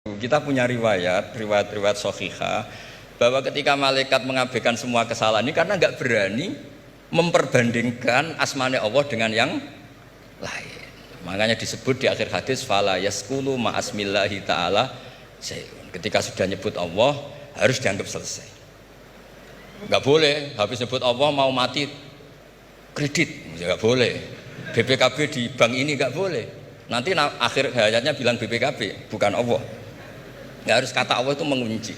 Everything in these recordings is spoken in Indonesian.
Kita punya riwayat sahihah bahwa ketika malaikat mengabaikan semua kesalahan ini karena nggak berani memperbandingkan asmane Allah dengan yang lain. Makanya disebut di akhir hadis fala yaskulu ma'asmillahi ta'ala syai'un. Ketika sudah nyebut Allah harus dianggap selesai. Nggak boleh habis nyebut Allah mau mati kredit, nggak boleh. BPKB di bank ini nggak boleh. Nanti akhir hayatnya bilang BPKB bukan Allah. Nggak harus kata Allah itu mengunci.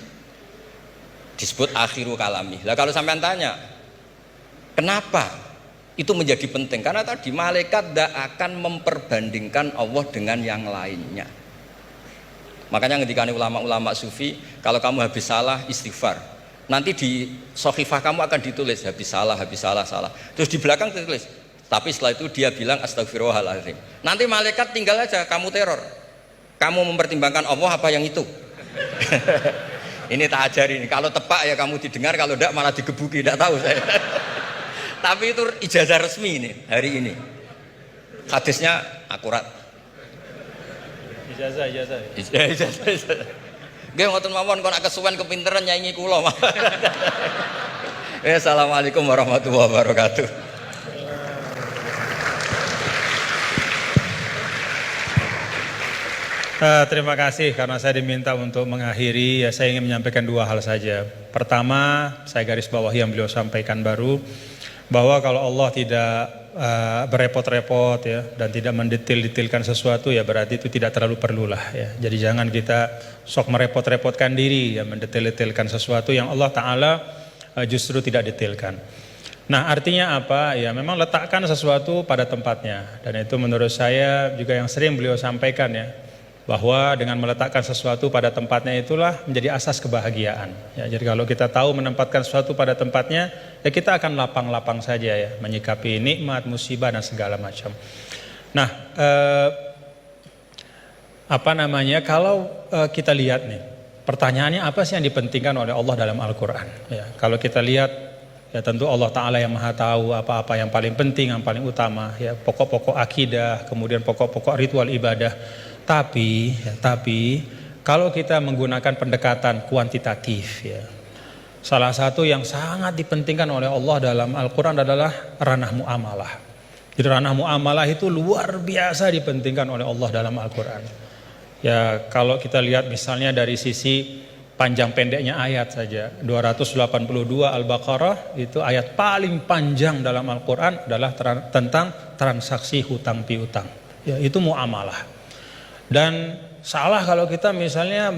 Disebut akhiru kalami. Lah kalau sampean tanya, kenapa itu menjadi penting? Karena tadi malaikat tidak akan memperbandingkan Allah dengan yang lainnya. Makanya ketika ulama-ulama sufi, kalau kamu habis salah istighfar, nanti di sohifah kamu akan ditulis habis salah. Terus di belakang ditulis, tapi setelah itu dia bilang astagfirullahaladzim. Nanti malaikat tinggal aja kamu teror. Kamu mempertimbangkan Allah apa yang itu? Ini tak ajari ini. Kalau tepak ya kamu didengar, kalau tidak malah digebuki. Tidak tahu saya. Tapi itu ijazah resmi ini hari ini. Hadisnya akurat. Ijazah. Nggih ngoten mawon kok nak kesuwen kepinteran nyanyi kula. Assalamualaikum warahmatullahi wabarakatuh. Terima kasih karena saya diminta untuk mengakhiri. Ya, saya ingin menyampaikan dua hal saja. Pertama, saya garis bawahi yang beliau sampaikan baru, bahwa kalau Allah tidak berepot-repot ya dan tidak mendetil-detilkan sesuatu, ya berarti itu tidak terlalu perlulah ya. Jadi jangan kita sok merepot-repotkan diri ya mendetil-detilkan sesuatu yang Allah Ta'ala justru tidak detilkan. Nah, artinya apa? Ya memang letakkan sesuatu pada tempatnya, dan itu menurut saya juga yang sering beliau sampaikan ya, bahwa dengan meletakkan sesuatu pada tempatnya itulah menjadi asas kebahagiaan ya. Jadi kalau kita tahu menempatkan sesuatu pada tempatnya, ya kita akan lapang-lapang saja ya menyikapi nikmat, musibah dan segala macam. Nah, kalau kita lihat nih, pertanyaannya apa sih yang dipentingkan oleh Allah dalam Al-Quran ya. Kalau kita lihat ya tentu Allah Ta'ala yang maha tahu apa-apa yang paling penting, yang paling utama ya, pokok-pokok akidah, kemudian pokok-pokok ritual ibadah. Tapi kalau kita menggunakan pendekatan kuantitatif ya, salah satu yang sangat dipentingkan oleh Allah dalam Al-Quran adalah ranah muamalah. Jadi ranah muamalah itu luar biasa dipentingkan oleh Allah dalam Al-Quran. Ya kalau kita lihat misalnya dari sisi panjang pendeknya ayat saja, 282 Al-Baqarah itu ayat paling panjang dalam Al-Quran adalah tentang transaksi hutang piutang. Ya itu muamalah. Dan salah kalau kita misalnya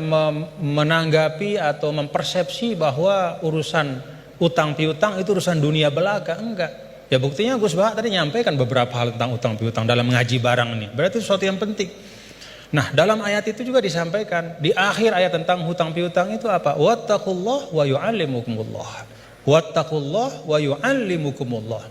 menanggapi atau mempersepsi bahwa urusan utang piutang itu urusan dunia belaka. Enggak. Ya buktinya Gus Bah tadi nyampaikan beberapa hal tentang utang piutang dalam mengaji barang ini. Berarti sesuatu yang penting. Nah, dalam ayat itu juga disampaikan di akhir ayat tentang hutang piutang itu apa? Wattaqullah wa yu'allimukumullah. Wattaqullah wa yu'allimukumullah.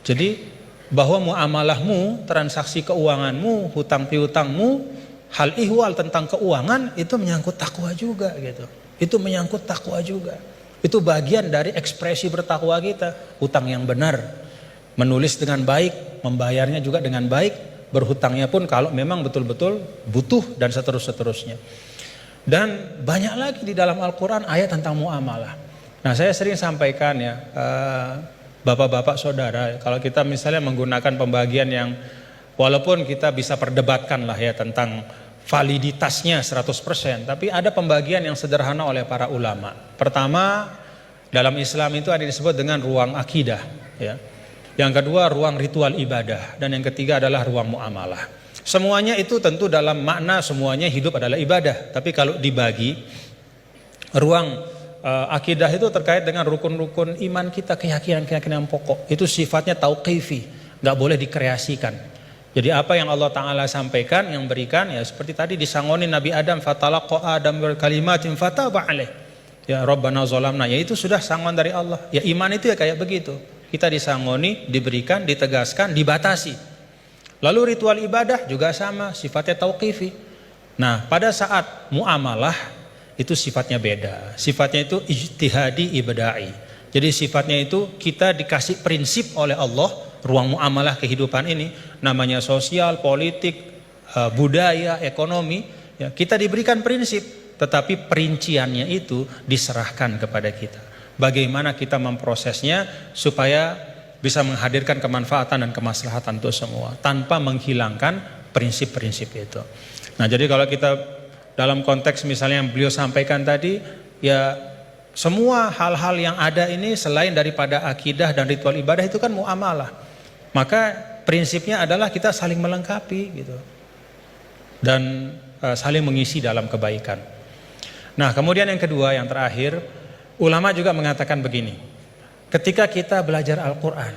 Jadi bahwa muamalahmu, transaksi keuanganmu, hutang piutangmu, hal ihwal tentang keuangan itu menyangkut takwa juga gitu. Itu menyangkut takwa juga. Itu bagian dari ekspresi bertakwa kita. Hutang yang benar, menulis dengan baik, membayarnya juga dengan baik, berhutangnya pun kalau memang betul-betul butuh dan seterusnya. Dan banyak lagi di dalam Al-Quran ayat tentang muamalah. Nah, saya sering sampaikan ya, bapak-bapak saudara, kalau kita misalnya menggunakan pembagian yang walaupun kita bisa perdebatkan lah ya tentang validitasnya 100%, tapi ada pembagian yang sederhana oleh para ulama. Pertama, dalam Islam itu ada disebut dengan ruang akidah ya. Yang kedua ruang ritual ibadah, dan yang ketiga adalah ruang muamalah. Semuanya itu tentu dalam makna semuanya hidup adalah ibadah, tapi kalau dibagi ruang akidah itu terkait dengan rukun-rukun iman kita, keyakinan-keyakinan pokok. Itu sifatnya tauqifi, nggak boleh dikreasikan. Jadi apa yang Allah Ta'ala sampaikan, yang berikan ya seperti tadi disangoni Nabi Adam, fatalaqa Adam bil kalimatin fataba alaih. Ya Rabbana zalamna, ya itu sudah sangon dari Allah. Ya iman itu ya kayak begitu. Kita disangoni, diberikan, ditegaskan, dibatasi. Lalu ritual ibadah juga sama, sifatnya tauqifi. Nah, pada saat muamalah itu sifatnya beda. Sifatnya itu ijtihadi ibada'i. Jadi sifatnya itu kita dikasih prinsip oleh Allah, ruang muamalah kehidupan ini, namanya sosial, politik, budaya, ekonomi, Ya, kita diberikan prinsip, tetapi perinciannya itu diserahkan kepada kita. Bagaimana kita memprosesnya supaya bisa menghadirkan kemanfaatan dan kemaslahatan untuk semua tanpa menghilangkan prinsip-prinsip itu. Nah, jadi kalau kita dalam konteks misalnya yang beliau sampaikan tadi, ya semua hal-hal yang ada ini selain daripada akidah dan ritual ibadah itu kan muamalah. Maka prinsipnya adalah kita saling melengkapi gitu. Dan saling mengisi dalam kebaikan. Nah, kemudian yang kedua, yang terakhir, ulama juga mengatakan begini. Ketika kita belajar Al-Quran,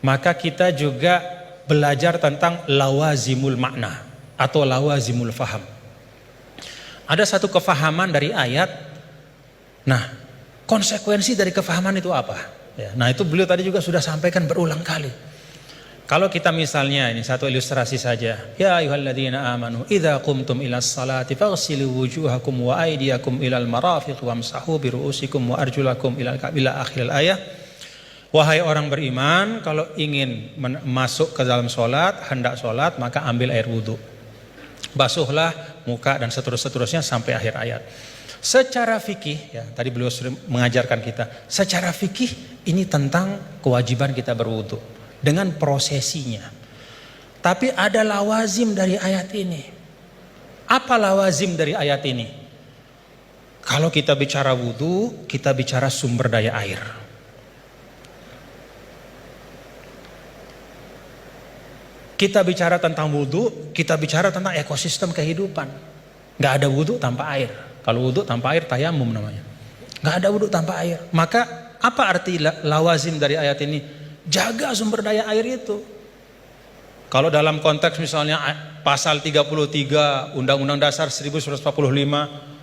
maka kita juga belajar tentang lawazimul makna atau lawazimul faham. Ada satu kefahaman dari ayat. Nah, konsekuensi dari kefahaman itu apa? Ya, nah, itu beliau tadi juga sudah sampaikan berulang kali. Kalau kita misalnya, ini satu ilustrasi saja. Ya ayyuhalladzina amanu idza qumtum ilas salati faghsilu wujuhakum wa aydiyakum ilal marafiq wamsahu bi ru'usikum wa arjulakum ila akhiril ayah. Wahai orang beriman, kalau ingin masuk ke dalam salat, hendak salat, maka ambil air wudu. Basuhlah muka dan seterusnya sampai akhir ayat. Secara fikih, ya, tadi beliau sudah mengajarkan kita, secara fikih ini tentang kewajiban kita berwudu dengan prosesinya. Tapi ada lawazim dari ayat ini. Apa lawazim dari ayat ini? Kalau kita bicara wudu, kita bicara sumber daya air. Kita bicara tentang wudu, kita bicara tentang ekosistem kehidupan. Gak ada wudu tanpa air. Kalau wudu tanpa air tayamum namanya. Gak ada wudu tanpa air. Maka apa arti lawazim dari ayat ini? Jaga sumber daya air itu. Kalau dalam konteks misalnya pasal 33 Undang-Undang Dasar 1945,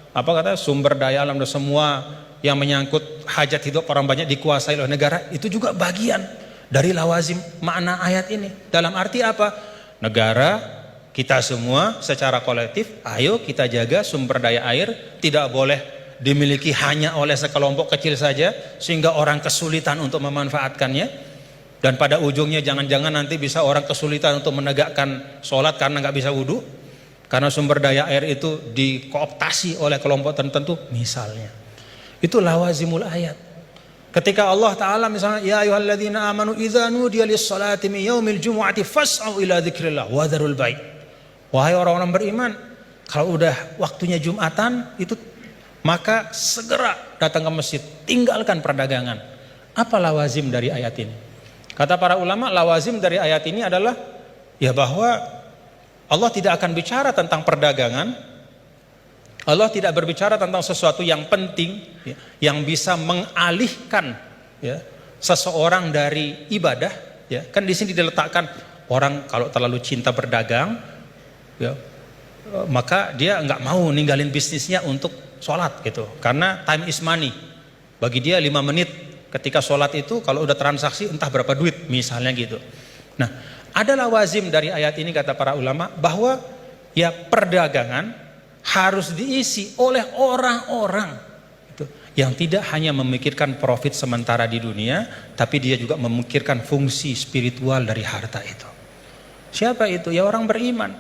apa kata, sumber daya alam dan semua yang menyangkut hajat hidup orang banyak dikuasai oleh negara, itu juga bagian dari lawazim makna ayat ini. Dalam arti apa? Negara, kita semua secara kolektif, ayo kita jaga sumber daya air, tidak boleh dimiliki hanya oleh sekelompok kecil saja sehingga orang kesulitan untuk memanfaatkannya. Dan pada ujungnya jangan-jangan nanti bisa orang kesulitan untuk menegakkan sholat karena nggak bisa wudhu, karena sumber daya air itu dikooptasi oleh kelompok tertentu misalnya. Itu lawazimul ayat. Ketika Allah Ta'ala misalnya, ya ayyuhalladzina amanu idza nudiya lis-salati min yaumil jumu'ati fas'au ila dzikrillah wa dzarul bai'. Wahai orang-orang beriman, kalau udah waktunya Jumatan itu, maka segera datang ke masjid, tinggalkan perdagangan. Apa lawazim dari ayat ini? Kata para ulama, lawazim dari ayat ini adalah ya bahwa Allah tidak akan bicara tentang perdagangan. Allah tidak berbicara tentang sesuatu yang penting, ya, yang bisa mengalihkan, ya, seseorang dari ibadah. Ya, kan di sini diletakkan orang kalau terlalu cinta berdagang, ya, maka dia nggak mau ninggalin bisnisnya untuk sholat gitu, karena time is money. Bagi dia 5 menit ketika sholat itu kalau udah transaksi entah berapa duit misalnya gitu. Nah, ada lawazim dari ayat ini kata para ulama bahwa ya perdagangan harus diisi oleh orang-orang gitu, yang tidak hanya memikirkan profit sementara di dunia, tapi dia juga memikirkan fungsi spiritual dari harta itu. Siapa itu? Ya orang beriman.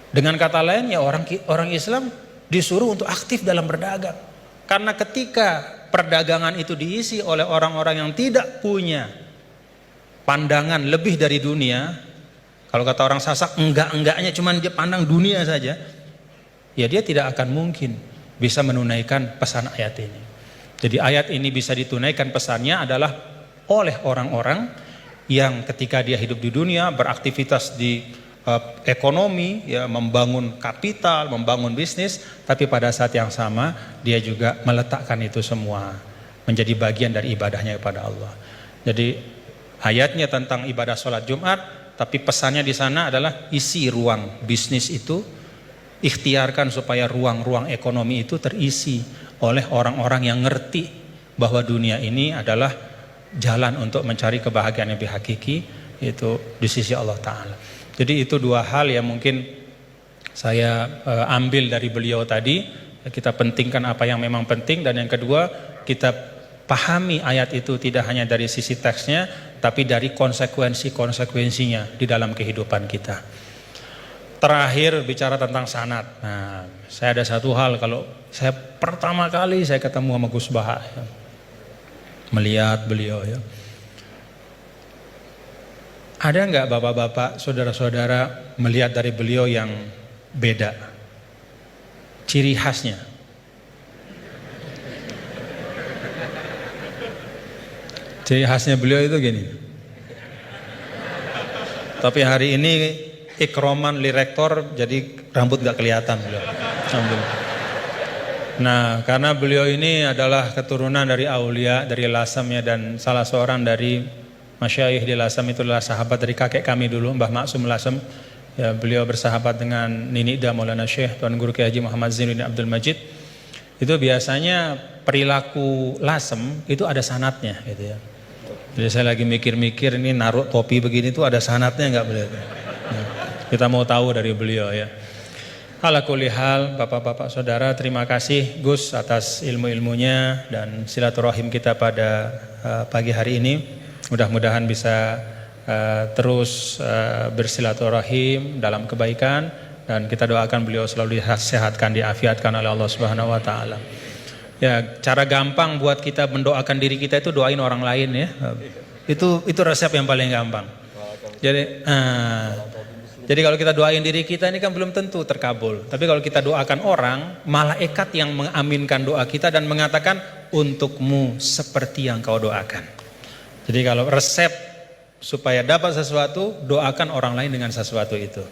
Dengan kata lain ya orang Islam disuruh untuk aktif dalam berdagang. Karena ketika perdagangan itu diisi oleh orang-orang yang tidak punya pandangan lebih dari dunia, kalau kata orang Sasak, enggak-enggaknya cuma dia pandang dunia saja, ya dia tidak akan mungkin bisa menunaikan pesan ayat ini. Jadi ayat ini bisa ditunaikan pesannya adalah oleh orang-orang yang ketika dia hidup di dunia, beraktivitas di ekonomi, ya, membangun kapital, membangun bisnis, tapi pada saat yang sama dia juga meletakkan itu semua menjadi bagian dari ibadahnya kepada Allah. Jadi ayatnya tentang ibadah sholat Jumat, tapi pesannya di sana adalah isi ruang bisnis itu, ikhtiarkan supaya ruang-ruang ekonomi itu terisi oleh orang-orang yang ngerti bahwa dunia ini adalah jalan untuk mencari kebahagiaan yang lebih hakiki, yaitu di sisi Allah Ta'ala. Jadi itu 2 hal yang mungkin saya ambil dari beliau tadi. Kita pentingkan apa yang memang penting, dan yang kedua kita pahami ayat itu tidak hanya dari sisi teksnya, tapi dari konsekuensi-konsekuensinya di dalam kehidupan kita. terakhir bicara tentang sanad. Nah, saya ada satu hal, kalau saya pertama kali saya ketemu sama Gus Baha, ya, melihat beliau, ya, ada nggak bapak-bapak, saudara-saudara melihat dari beliau yang beda, ciri khasnya? Ciri khasnya beliau itu gini. Tapi hari ini ikroman li rektor, jadi rambut gak kelihatan beliau. Nah, karena beliau ini adalah keturunan dari aulia, dari Lasamnya, dan salah seorang dari masyayikh di Lasam itu adalah sahabat dari kakek kami dulu, Mbah Maksum Lasam. Ya, beliau bersahabat dengan Nini Ida Maulana Syekh Tuan Guru Kiai Haji Muhammad Zainuddin Abdul Majid. Itu biasanya perilaku Lasem itu ada sanatnya, gitu ya. Jadi saya lagi mikir-mikir, ini naruh topi begini tuh ada sanatnya nggak beliau? Nah, kita mau tahu dari beliau, ya. Ala kulli hal, bapak-bapak saudara, terima kasih Gus atas ilmu-ilmunya dan silaturahim kita pada pagi hari ini. Mudah-mudahan bisa terus bersilaturahim dalam kebaikan, dan kita doakan beliau selalu disehatkan, diafiatkan oleh Allah Subhanahu wa taala. Ya, cara gampang buat kita mendoakan diri kita itu doain orang lain, ya. Itu resep yang paling gampang. Jadi kalau kita doain diri kita ini kan belum tentu terkabul. Tapi kalau kita doakan orang, malaikat yang mengaminkan doa kita dan mengatakan untukmu seperti yang kau doakan. Jadi kalau resep supaya dapat sesuatu, doakan orang lain dengan sesuatu itu.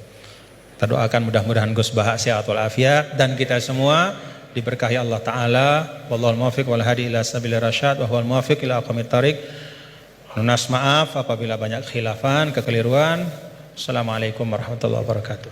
Kita doakan mudah-mudahan Gus Baha sehat walafiat dan kita semua diberkahi Allah Ta'ala. Wallahul muwaffiq wal hadi ila sabilir rasyad wa huwal muwaffiq ila aqwamit thariq. Lunas maaf apabila banyak khilafan, kekeliruan. Assalamualaikum warahmatullahi wabarakatuh.